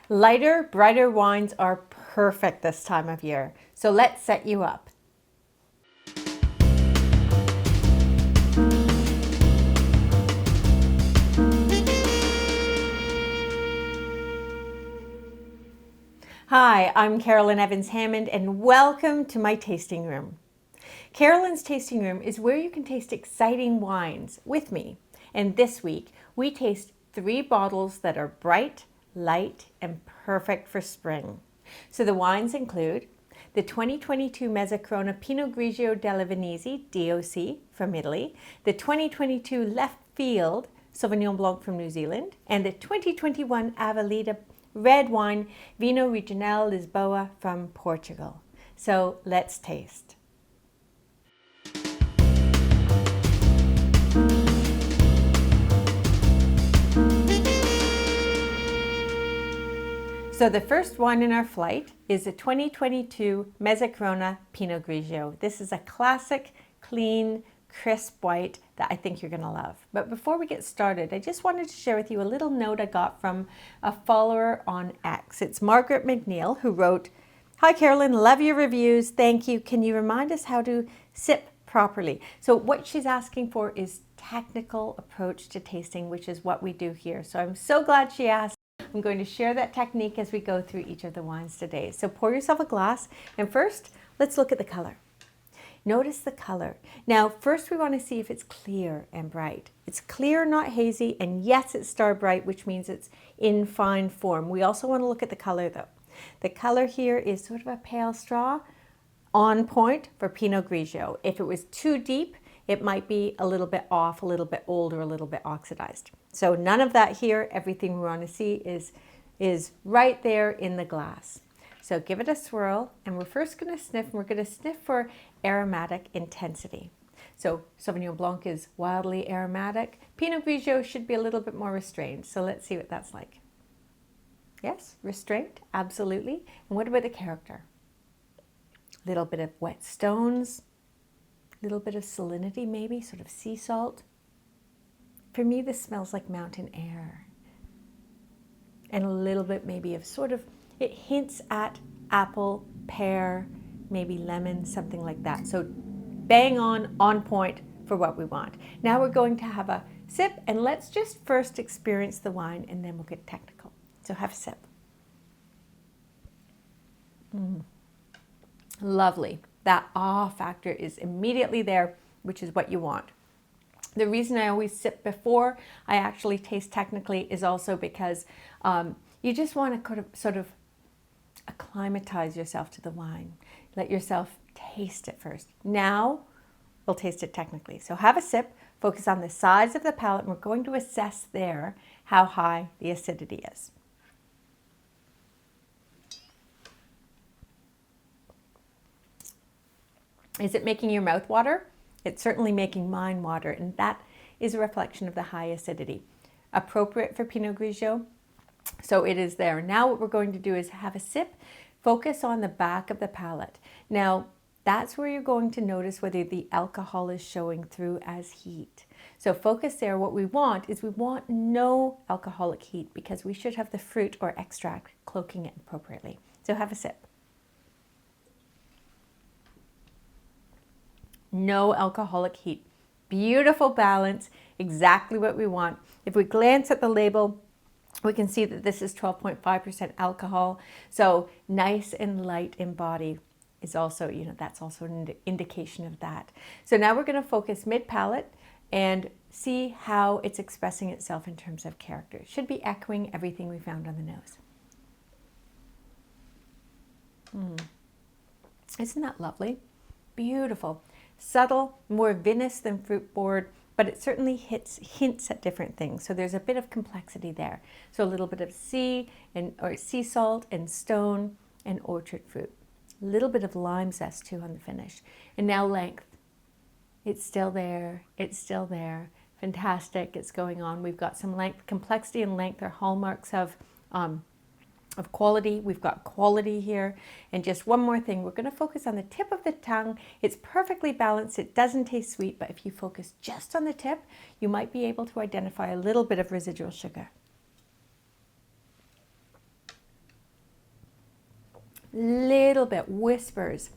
Lighter, brighter wines are perfect this time of year. So let's set you up. Hi, I'm Carolyn Evans-Hammond and welcome to my tasting room. Carolyn's tasting room is where you can taste exciting wines with me. And this week, we taste 3 bottles that are bright, light, and perfect for spring. So the wines include the 2022 Mezzacorona Pinot Grigio delle Venezie, DOC, from Italy, the 2022 Leftfield Sauvignon Blanc from New Zealand, and the 2021 Aveleda red wine Vinho Regional Lisboa from Portugal. So let's taste. So the first wine in our flight is the 2022 Mezzacorona Pinot Grigio. This is a classic, clean, crisp white that I think you're going to love. But before we get started, I just wanted to share with you a little note I got from a follower on X. It's Margaret McNeil who wrote, "Hi Carolyn, love your reviews. Thank you. Can you remind us how to sip properly?" So what she's asking for is technical approach to tasting, which is what we do here. So I'm so glad she asked. I'm going to share that technique as we go through each of the wines today. So pour yourself a glass, and first, let's look at the color. Notice the color. Now, first we want to see if it's clear and bright. It's clear, not hazy, and yes, it's star bright, which means it's in fine form. We also want to look at the color though. The color here is sort of a pale straw, on point for Pinot Grigio. If it was too deep, it might be a little bit off, a little bit old, or a little bit oxidized. So none of that here. Everything we want to see is right there in the glass. So give it a swirl, and we're first going to sniff, and we're going to sniff for aromatic intensity. So Sauvignon Blanc is wildly aromatic. Pinot Grigio should be a little bit more restrained. So let's see what that's like. Yes, restrained, absolutely. And what about the character? A little bit of wet stones, a little bit of salinity maybe, sort of sea salt. For me, this smells like mountain air. And a little bit maybe of sort of, it hints at apple, pear, maybe lemon, something like that. So bang on point for what we want. Now we're going to have a sip, and let's just first experience the wine and then we'll get technical. So have a sip. Lovely. That factor is immediately there, which is what you want. The reason I always sip before I actually taste technically is also because you just want to sort of acclimatize yourself to the wine. Let yourself taste it first. Now we'll taste it technically. So have a sip, focus on the size of the palate, and we're going to assess there how high the acidity is. Is it making your mouth water? It's certainly making mine water, and that is a reflection of the high acidity. Appropriate for Pinot Grigio, so it is there. Now what we're going to do is have a sip, focus on the back of the palate. Now that's where you're going to notice whether the alcohol is showing through as heat. So focus there. What we want is we want no alcoholic heat because we should have the fruit or extract cloaking it appropriately. So have a sip. No alcoholic heat. Beautiful balance, exactly what we want. If we glance at the label, we can see that this is 12.5% alcohol. So nice and light in body is also, that's also an indication of that. So now we're going to focus mid-palate and see how it's expressing itself in terms of character. It should be echoing everything we found on the nose. Isn't that lovely? Beautiful. Subtle, more vinous than fruit board, but it certainly hints at different things. So there's a bit of complexity there. So a little bit of sea salt and stone and orchard fruit. A little bit of lime zest too on the finish. And now length. It's still there. It's still there. Fantastic. It's going on. We've got some length. Complexity and length are hallmarks of quality. We've got quality here. And just one more thing, we're going to focus on the tip of the tongue. It's perfectly balanced. It doesn't taste sweet, but if you focus just on the tip, you might be able to identify a little bit of residual sugar. little bit, whispers.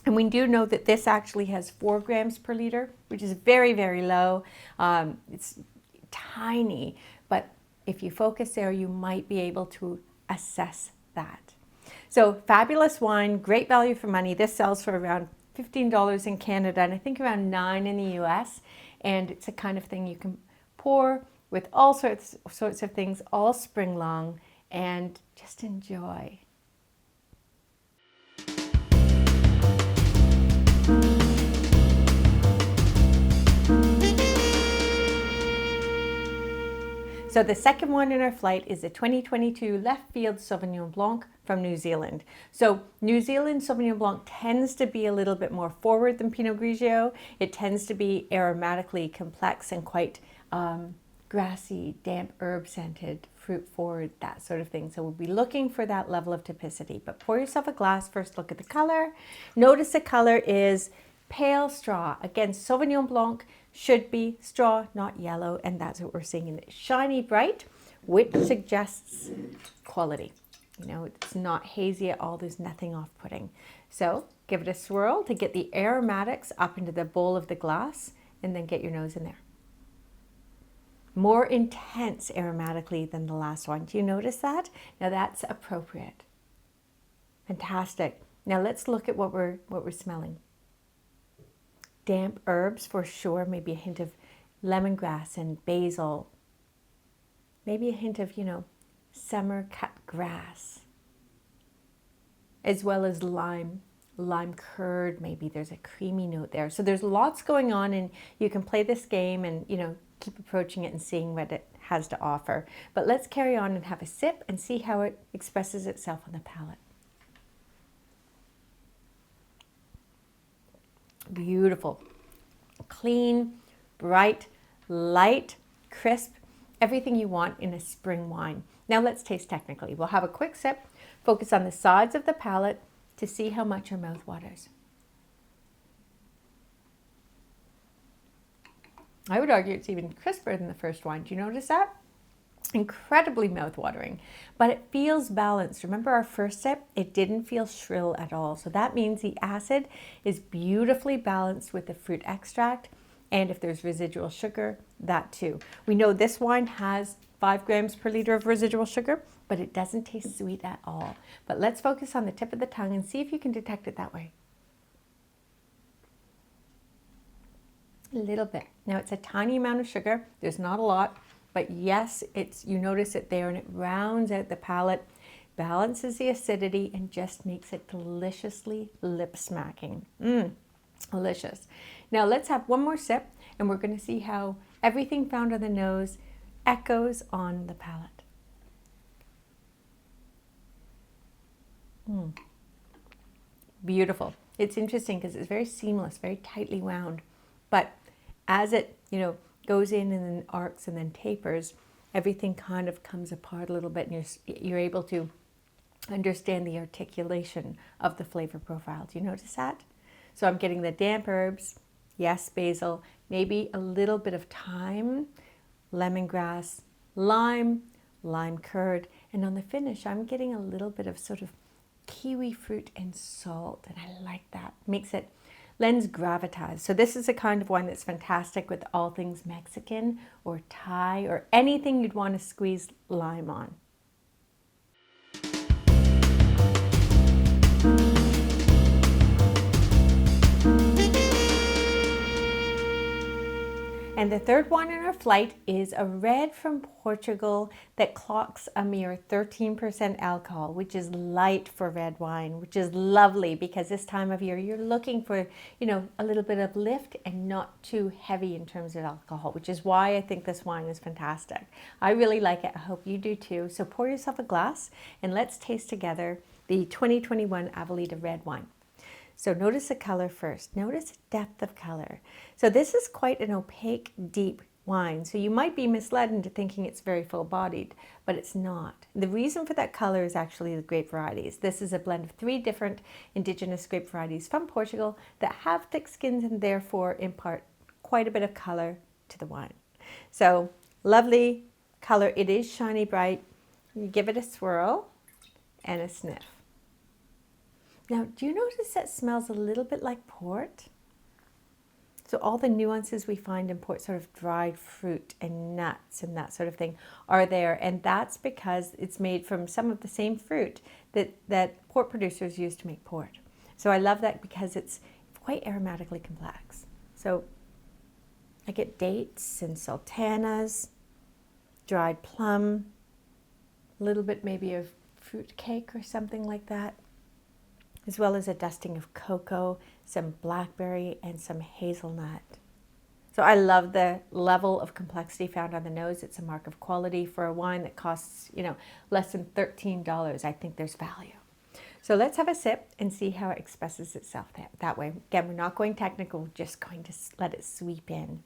And we do know that this actually has 4 grams per liter, which is very, very low. It's tiny, but if you focus there, you might be able to assess that. So fabulous wine, great value for money. This sells for around $15 in Canada and I think around $9 in the US. And it's the kind of thing you can pour with all sorts of things all spring long and just enjoy. So the second one in our flight is the 2022 Leftfield Sauvignon Blanc from New Zealand. So New Zealand Sauvignon Blanc tends to be a little bit more forward than Pinot Grigio. It tends to be aromatically complex and quite grassy, damp, herb scented, fruit forward, that sort of thing. So we'll be looking for that level of typicity. But pour yourself a glass, first look at the color. Notice the color is pale straw. Again, Sauvignon Blanc should be straw, not yellow, and that's what we're seeing in it. Shiny bright, which suggests quality. You know, it's not hazy at all, there's nothing off-putting. So give it a swirl to get the aromatics up into the bowl of the glass, and then get your nose in there. More intense aromatically than the last one. Do you notice that? Now that's appropriate. Fantastic. Now let's look at what we're smelling. Damp herbs for sure, maybe a hint of lemongrass and basil. Maybe a hint of, summer cut grass. As well as lime curd, maybe there's a creamy note there. So there's lots going on and you can play this game and, keep approaching it and seeing what it has to offer. But let's carry on and have a sip and see how it expresses itself on the palate. Beautiful, clean, bright, light, crisp, everything you want in a spring wine. Now let's taste technically. We'll have a quick sip, focus on the sides of the palate to see how much your mouth waters. I would argue it's even crisper than the first wine. Do you notice that? Incredibly mouth-watering, but it feels balanced. Remember our first sip? It didn't feel shrill at all. So that means the acid is beautifully balanced with the fruit extract, and if there's residual sugar, that too. We know this wine has 5 grams per liter of residual sugar, but it doesn't taste sweet at all. But let's focus on the tip of the tongue and see if you can detect it that way. A little bit. Now it's a tiny amount of sugar. There's not a lot. But yes, you notice it there and it rounds out the palate, balances the acidity, and just makes it deliciously lip-smacking. Delicious. Now let's have one more sip and we're going to see how everything found on the nose echoes on the palate. Beautiful. It's interesting because it's very seamless, very tightly wound. But as it, goes in and then arcs and then tapers, everything kind of comes apart a little bit and you're able to understand the articulation of the flavor profile. Do you notice that? So I'm getting the damp herbs, yes, basil, maybe a little bit of thyme, lemongrass, lime curd, and on the finish I'm getting a little bit of sort of kiwi fruit and salt, and I like that. Lends gravitas. So this is a kind of wine that's fantastic with all things Mexican or Thai or anything you'd want to squeeze lime on. And the third one in our flight is a red from Portugal that clocks a mere 13% alcohol, which is light for red wine, which is lovely because this time of year you're looking for, a little bit of lift and not too heavy in terms of alcohol, which is why I think this wine is fantastic. I really like it. I hope you do too. So pour yourself a glass and let's taste together the 2021 Aveleda red wine. So notice the color first. Notice the depth of color. So this is quite an opaque, deep wine. So you might be misled into thinking it's very full-bodied, but it's not. The reason for that color is actually the grape varieties. This is a blend of 3 different indigenous grape varieties from Portugal that have thick skins and therefore impart quite a bit of color to the wine. So lovely color. It is shiny bright. You give it a swirl and a sniff. Now, do you notice that smells a little bit like port? So all the nuances we find in port, sort of dried fruit and nuts and that sort of thing, are there. And that's because it's made from some of the same fruit that port producers use to make port. So I love that because it's quite aromatically complex. So I get dates and sultanas, dried plum, a little bit maybe of fruit cake or something like that, as well as a dusting of cocoa, some blackberry, and some hazelnut. So I love the level of complexity found on the nose. It's a mark of quality for a wine that costs, less than $13. I think there's value. So let's have a sip and see how it expresses itself that way. Again, we're not going technical, just going to let it sweep in.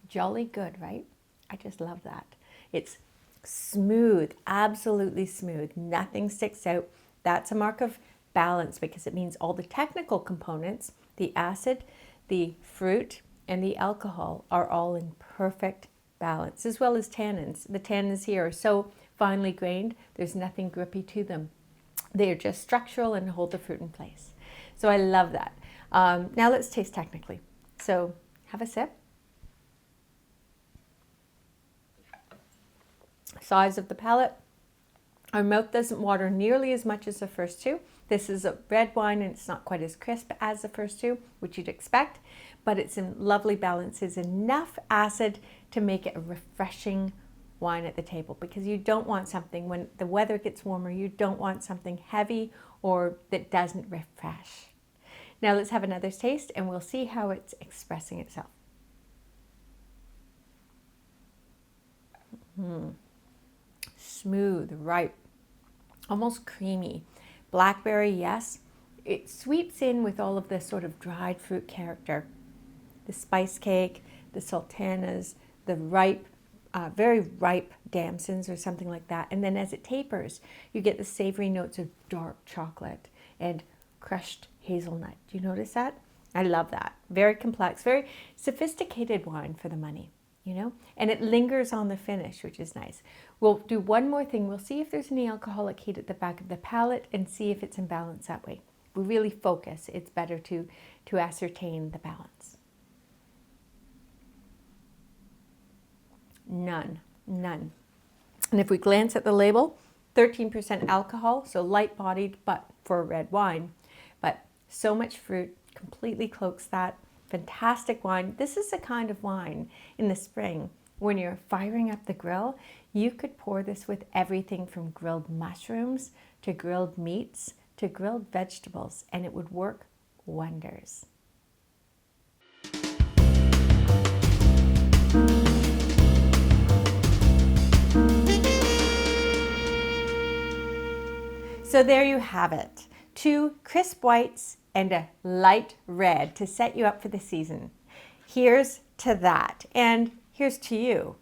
Jolly good, right? I just love that. It's smooth, absolutely smooth. Nothing sticks out. That's a mark of balance because it means all the technical components, the acid, the fruit, and the alcohol are all in perfect balance, as well as tannins. The tannins here are so finely grained, there's nothing grippy to them. They are just structural and hold the fruit in place. So I love that. Now let's taste technically. So have a sip. Size of the palate. Our mouth doesn't water nearly as much as the first two. This is a red wine and it's not quite as crisp as the first two, which you'd expect, but it's in lovely balance. It's enough acid to make it a refreshing wine at the table, because you don't want something, when the weather gets warmer, you don't want something heavy or that doesn't refresh. Now let's have another taste and we'll see how it's expressing itself. Smooth, ripe, almost creamy. Blackberry, yes. It sweeps in with all of this sort of dried fruit character. The spice cake, the sultanas, the ripe, very ripe damsons or something like that. And then as it tapers, you get the savory notes of dark chocolate and crushed hazelnut. Do you notice that? I love that. Very complex, very sophisticated wine for the money. And it lingers on the finish, which is nice. We'll do one more thing. We'll see if there's any alcoholic heat at the back of the palate and see if it's in balance that way. We really focus. It's better to ascertain the balance. None. And if we glance at the label, 13% alcohol, so light-bodied, but for a red wine. But so much fruit completely cloaks that. Fantastic wine. This is the kind of wine in the spring when you're firing up the grill. You could pour this with everything from grilled mushrooms to grilled meats to grilled vegetables, and it would work wonders. So there you have it. 2 crisp whites and a light red to set you up for the season. Here's to that, and here's to you.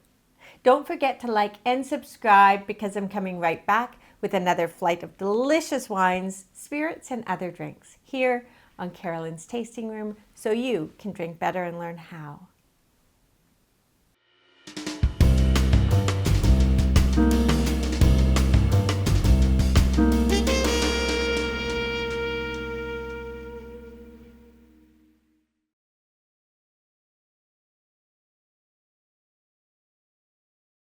Don't forget to like and subscribe, because I'm coming right back with another flight of delicious wines, spirits, and other drinks here on Carolyn's Tasting Room, so you can drink better and learn how.